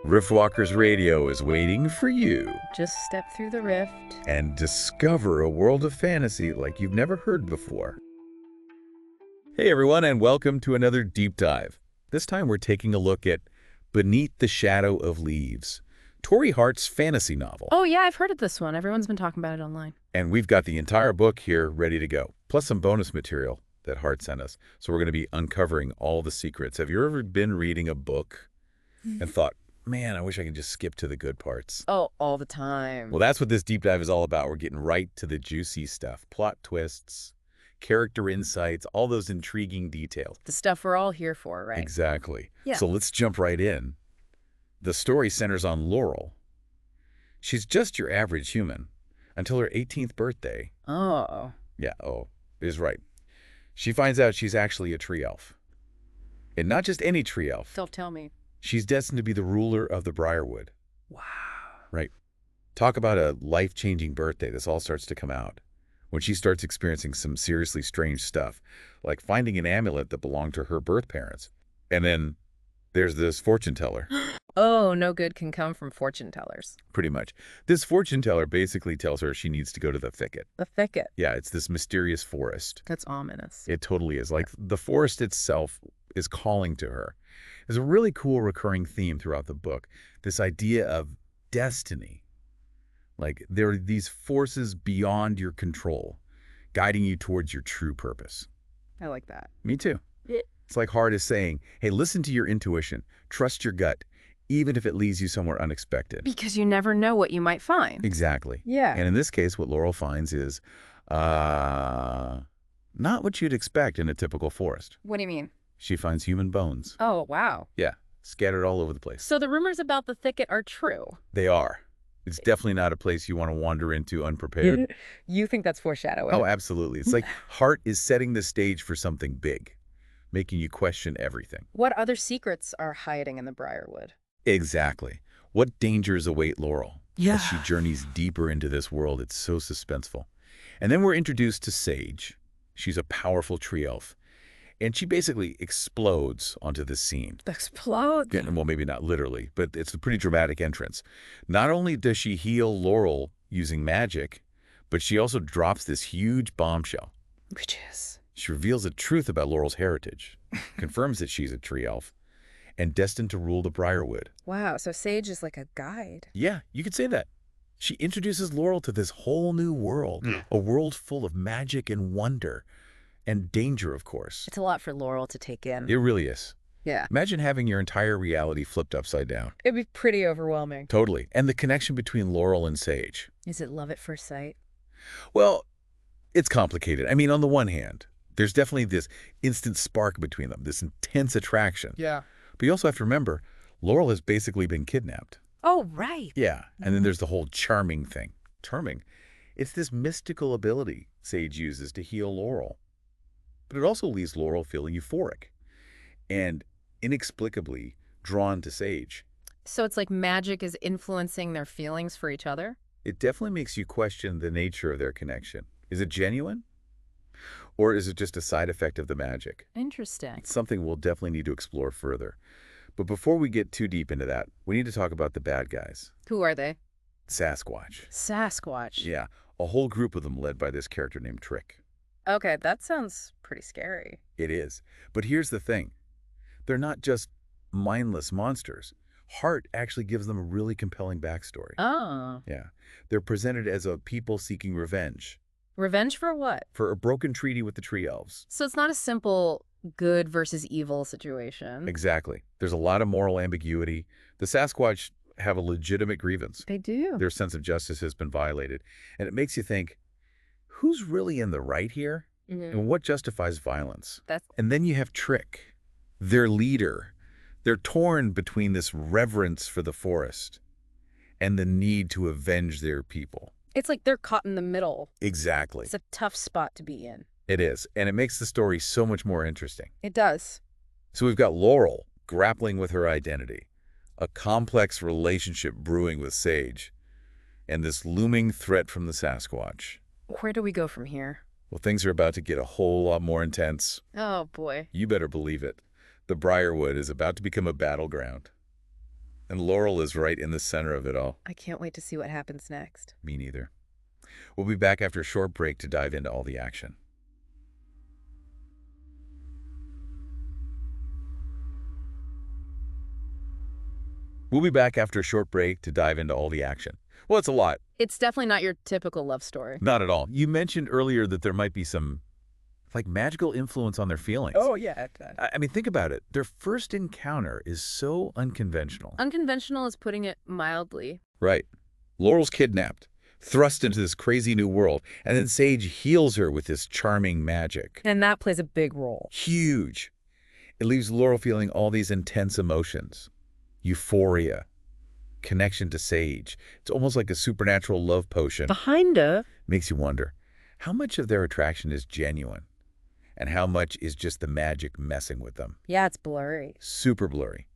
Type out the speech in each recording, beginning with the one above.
Riftwalkers Radio is waiting for you. Just step through the rift. And discover a world of fantasy like you've never heard before. Hey everyone, and welcome to another deep dive. This time we're taking a look at Beneath the Shadow of Leaves, Tory Hart's fantasy novel. Oh yeah, I've heard of this one. Everyone's been talking about it online. And we've got the entire book here ready to go, plus some bonus material that Hart sent us. So we're going to be uncovering all the secrets. Have you ever been reading a book and thought, man, I wish I could just skip to the good parts? Oh, all the time. Well, that's what this deep dive is all about. We're getting right to the juicy stuff. Plot twists, character insights, all those intriguing details. The stuff we're all here for, right? Exactly. Yeah. So let's jump right in. The story centers on Laurel. She's just your average human until her 18th birthday. Oh. Yeah, is right. She finds out she's actually a tree elf. And not just any tree elf. Don't tell me. She's destined to be the ruler of the Briarwood. Wow. Right. Talk about a life-changing birthday. This all starts to come out when she starts experiencing some seriously strange stuff, like finding an amulet that belonged to her birth parents. And then there's this fortune teller. Oh, no good can come from fortune tellers. Pretty much. This fortune teller basically tells her she needs to go to the thicket. The thicket. Yeah, it's this mysterious forest. That's ominous. It totally is. Like the forest itself is calling to her. There's a really cool recurring theme throughout the book, this idea of destiny. Like there are these forces beyond your control, guiding you towards your true purpose. I like that. Me too. Yeah. It's like Hart is saying, hey, listen to your intuition, trust your gut, even if it leads you somewhere unexpected. Because you never know what you might find. Exactly. Yeah. And in this case, what Laurel finds is not what you'd expect in a typical forest. What do you mean? She finds human bones. Oh, wow. Yeah, scattered all over the place. So the rumors about the thicket are true. They are. It's definitely not a place you want to wander into unprepared. You think that's foreshadowing? Oh, absolutely. It's like Hart is setting the stage for something big, making you question everything. What other secrets are hiding in the Briarwood? Exactly. What dangers await Laurel? Yeah. As she journeys deeper into this world, it's so suspenseful. And then we're introduced to Sage. She's a powerful tree elf. And she basically explodes onto this scene. Explode? Yeah, well, maybe not literally, but it's a pretty dramatic entrance. Not only does she heal Laurel using magic, but she also drops this huge bombshell. Which is? She reveals the truth about Laurel's heritage, confirms that she's a tree elf, and destined to rule the Briarwood. Wow, so Sage is like a guide. Yeah, you could say that. She introduces Laurel to this whole new world, a world full of magic and wonder. And danger, of course. It's a lot for Laurel to take in. It really is. Yeah. Imagine having your entire reality flipped upside down. It'd be pretty overwhelming. Totally. And the connection between Laurel and Sage. Is it love at first sight? Well, it's complicated. I mean, on the one hand, there's definitely this instant spark between them, this intense attraction. Yeah. But you also have to remember, Laurel has basically been kidnapped. Oh, right. Yeah. And then there's the whole charming thing. Charming. It's this mystical ability Sage uses to heal Laurel. But it also leaves Laurel feeling euphoric and inexplicably drawn to Sage. So it's like magic is influencing their feelings for each other? It definitely makes you question the nature of their connection. Is it genuine? Or is it just a side effect of the magic? Interesting. It's something we'll definitely need to explore further. But before we get too deep into that, we need to talk about the bad guys. Who are they? Sasquatch. Sasquatch. Yeah, a whole group of them led by this character named Trick. Okay, that sounds pretty scary. It is. But here's the thing. They're not just mindless monsters. Hart actually gives them a really compelling backstory. Oh. Yeah. They're presented as a people seeking revenge. Revenge for what? For a broken treaty with the tree elves. So it's not a simple good versus evil situation. Exactly. There's a lot of moral ambiguity. The Sasquatch have a legitimate grievance. They do. Their sense of justice has been violated. And it makes you think, who's really in the right here? And what justifies violence? And then you have Trick, their leader. They're torn between this reverence for the forest and the need to avenge their people. It's like they're caught in the middle. Exactly. It's a tough spot to be in. It is. And it makes the story so much more interesting. It does. So we've got Laurel grappling with her identity, a complex relationship brewing with Sage, and this looming threat from the Sasquatch. Where do we go from here? Well, things are about to get a whole lot more intense. Oh, boy. You better believe it. The Briarwood is about to become a battleground. And Laurel is right in the center of it all. I can't wait to see what happens next. Me neither. We'll be back after a short break to dive into all the action. We'll be back after a short break to dive into all the action. Well, it's a lot. It's definitely not your typical love story. Not at all. You mentioned earlier that there might be some, like, magical influence on their feelings. Oh, yeah. I mean, think about it. Their first encounter is so unconventional. Unconventional is putting it mildly. Right. Laurel's kidnapped, thrust into this crazy new world, and then Sage heals her with this charming magic. And that plays a big role. Huge. It leaves Laurel feeling all these intense emotions. Euphoria, connection to Sage. It's almost like a supernatural love potion. Behinda Makes you wonder, how much of their attraction is genuine? And how much is just the magic messing with them? Yeah, it's blurry. Super blurry.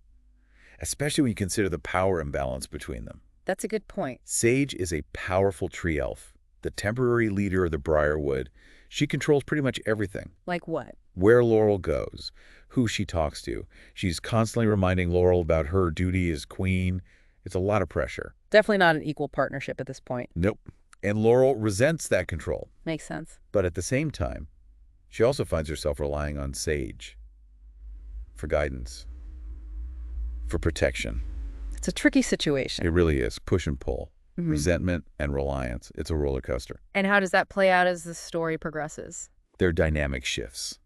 Especially when you consider the power imbalance between them. That's a good point. Sage is a powerful tree elf, the temporary leader of the Briarwood. She controls pretty much everything. Like what? Where Laurel goes, who she talks to. She's constantly reminding Laurel about her duty as queen. It's a lot of pressure. Definitely not an equal partnership at this point. Nope. And Laurel resents that control. Makes sense. But at the same time, she also finds herself relying on Sage for guidance, for protection. It's a tricky situation. It really is. Push and pull. Resentment and reliance. It's a roller coaster. And how does that play out as the story progresses? Their dynamic shifts.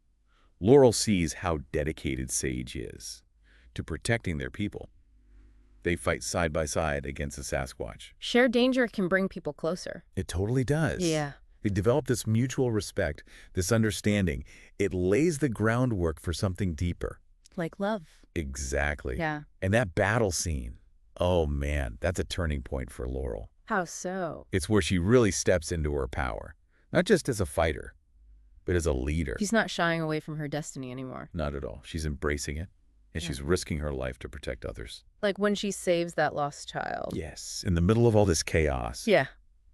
Laurel sees how dedicated Sage is to protecting their people. They fight side by side against the Sasquatch. Shared danger can bring people closer. It totally does. Yeah. They develop this mutual respect, this understanding. It lays the groundwork for something deeper. Like love. Exactly. Yeah. And that battle scene, oh man, that's a turning point for Laurel. How so? It's where she really steps into her power, not just as a fighter, but as a leader. She's not shying away from her destiny anymore. Not at all. She's embracing it, and she's risking her life to protect others. Like when she saves that lost child. Yes, in the middle of all this chaos. Yeah.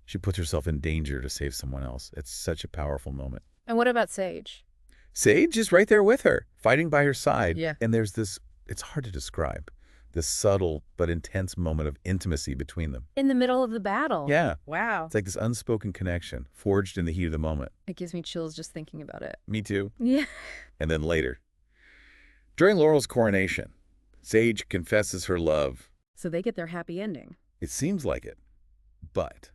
She puts herself in danger to save someone else. It's such a powerful moment. And what about Sage? Sage is right there with her, fighting by her side. Yeah. And there's this, it's hard to describe, this subtle but intense moment of intimacy between them. In the middle of the battle. Yeah. Wow. It's like this unspoken connection, forged in the heat of the moment. It gives me chills just thinking about it. Me too. Yeah. And then later, during Laurel's coronation, Sage confesses her love. So they get their happy ending. It seems like it, but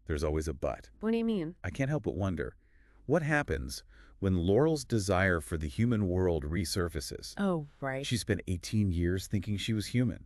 there's always a but. What do you mean? I can't help but wonder, what happens when Laurel's desire for the human world resurfaces? Oh, right. She spent 18 years thinking she was human.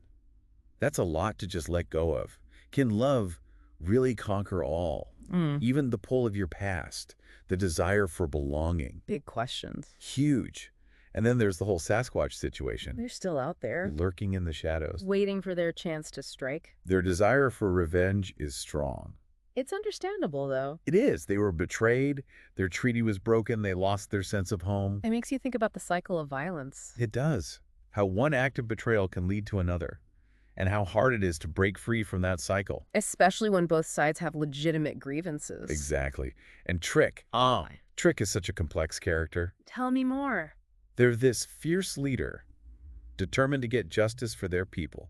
That's a lot to just let go of. Can love really conquer all? Even the pull of your past, the desire for belonging? Big questions. Huge. And then there's the whole Sasquatch situation. They're still out there. Lurking in the shadows. Waiting for their chance to strike. Their desire for revenge is strong. It's understandable, though. It is. They were betrayed. Their treaty was broken. They lost their sense of home. It makes you think about the cycle of violence. It does. How one act of betrayal can lead to another. And how hard it is to break free from that cycle. Especially when both sides have legitimate grievances. Exactly. And Trick. Trick is such a complex character. Tell me more. They're this fierce leader, determined to get justice for their people.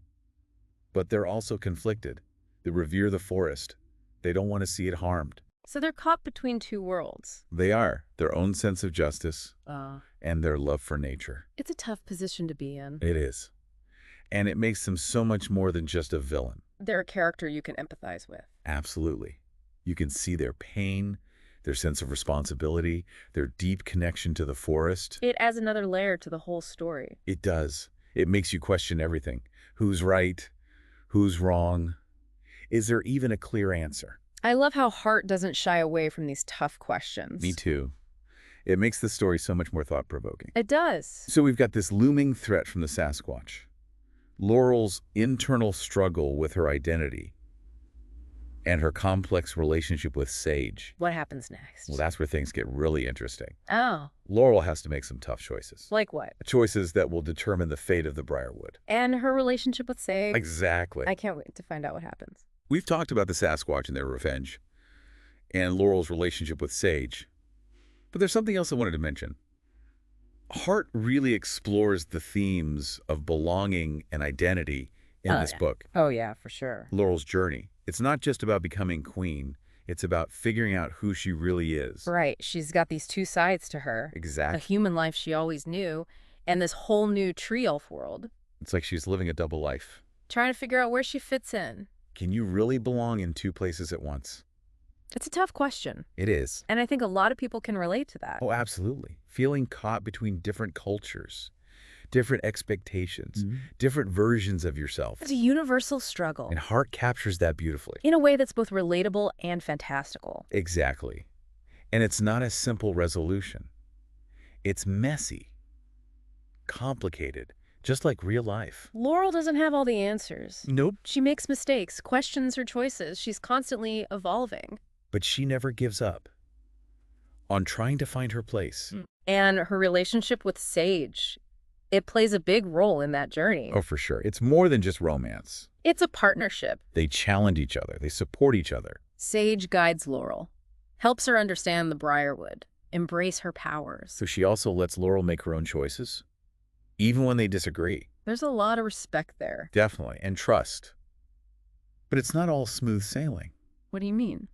But they're also conflicted. They revere the forest. They don't want to see it harmed. So they're caught between two worlds. They are. Their own sense of justice and their love for nature. It's a tough position to be in. It is. And it makes them so much more than just a villain. They're a character you can empathize with. Absolutely. You can see their pain, their sense of responsibility, their deep connection to the forest. It adds another layer to the whole story. It does. It makes you question everything. Who's right? Who's wrong? Is there even a clear answer? I love how Hart doesn't shy away from these tough questions. Me too. It makes the story so much more thought-provoking. It does. So we've got this looming threat from the Sasquatch. Laurel's internal struggle with her identity and her complex relationship with Sage. What happens next? Well, that's where things get really interesting. Oh. Laurel has to make some tough choices. Like what? Choices that will determine the fate of the Briarwood. And her relationship with Sage. Exactly. I can't wait to find out what happens. We've talked about the Sasquatch and their revenge, and Laurel's relationship with Sage. But there's something else I wanted to mention. Hart really explores the themes of belonging and identity in this book. Oh, yeah, for sure. Laurel's journey. It's not just about becoming queen. It's about figuring out who she really is. Right. She's got these two sides to her. Exactly. A human life she always knew, and this whole new tree elf world. It's like she's living a double life. Trying to figure out where she fits in. Can you really belong in two places at once? It's a tough question. It is. And I think a lot of people can relate to that. Oh, absolutely. Feeling caught between different cultures, different expectations, different versions of yourself. It's a universal struggle. And Hart captures that beautifully. In a way that's both relatable and fantastical. Exactly. And it's not a simple resolution. It's messy, complicated, just like real life. Laurel doesn't have all the answers. Nope. She makes mistakes, questions her choices. She's constantly evolving. But she never gives up on trying to find her place. And her relationship with Sage, it plays a big role in that journey. Oh, for sure. It's more than just romance. It's a partnership. They challenge each other. They support each other. Sage guides Laurel, helps her understand the Briarwood, embrace her powers. So she also lets Laurel make her own choices, even when they disagree. There's a lot of respect there. Definitely. And trust. But it's not all smooth sailing. What do you mean?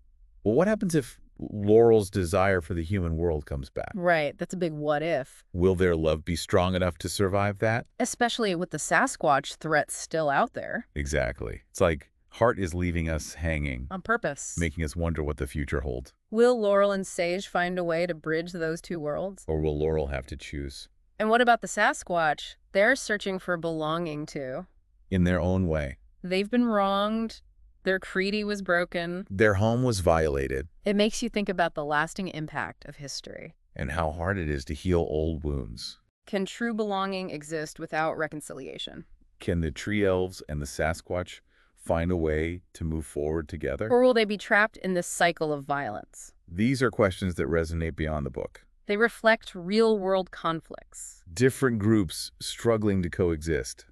Well, what happens if Laurel's desire for the human world comes back? Right, that's a big what if. Will their love be strong enough to survive that? Especially with the Sasquatch threat still out there. Exactly. It's like Hart is leaving us hanging. On purpose. Making us wonder what the future holds. Will Laurel and Sage find a way to bridge those two worlds? Or will Laurel have to choose? And what about the Sasquatch? They're searching for belonging too. In their own way. They've been wronged. Their treaty was broken. Their home was violated. It makes you think about the lasting impact of history. And how hard it is to heal old wounds. Can true belonging exist without reconciliation? Can the tree elves and the Sasquatch find a way to move forward together? Or will they be trapped in this cycle of violence? These are questions that resonate beyond the book. They reflect real-world conflicts. Different groups struggling to coexist,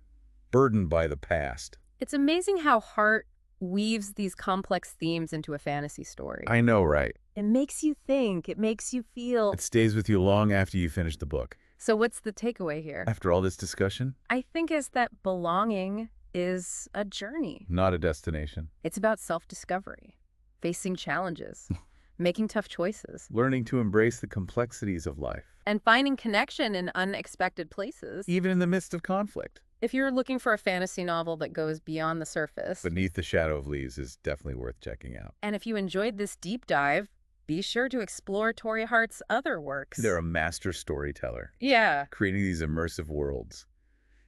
burdened by the past. It's amazing how Hart weaves these complex themes into a fantasy story. I know, right? It makes you think. It makes you feel. It stays with you long after you finish the book. So what's the takeaway here? After all this discussion? I think is that belonging is a journey. Not a destination. It's about self-discovery, facing challenges, making tough choices. Learning to embrace the complexities of life. And finding connection in unexpected places. Even in the midst of conflict. If you're looking for a fantasy novel that goes beyond the surface. Beneath the Shadow of Leaves is definitely worth checking out. And if you enjoyed this deep dive, be sure to explore Tory Hart's other works. They're a master storyteller. Yeah. Creating these immersive worlds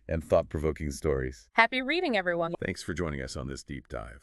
and thought-provoking stories. Happy reading, everyone. Thanks for joining us on this deep dive.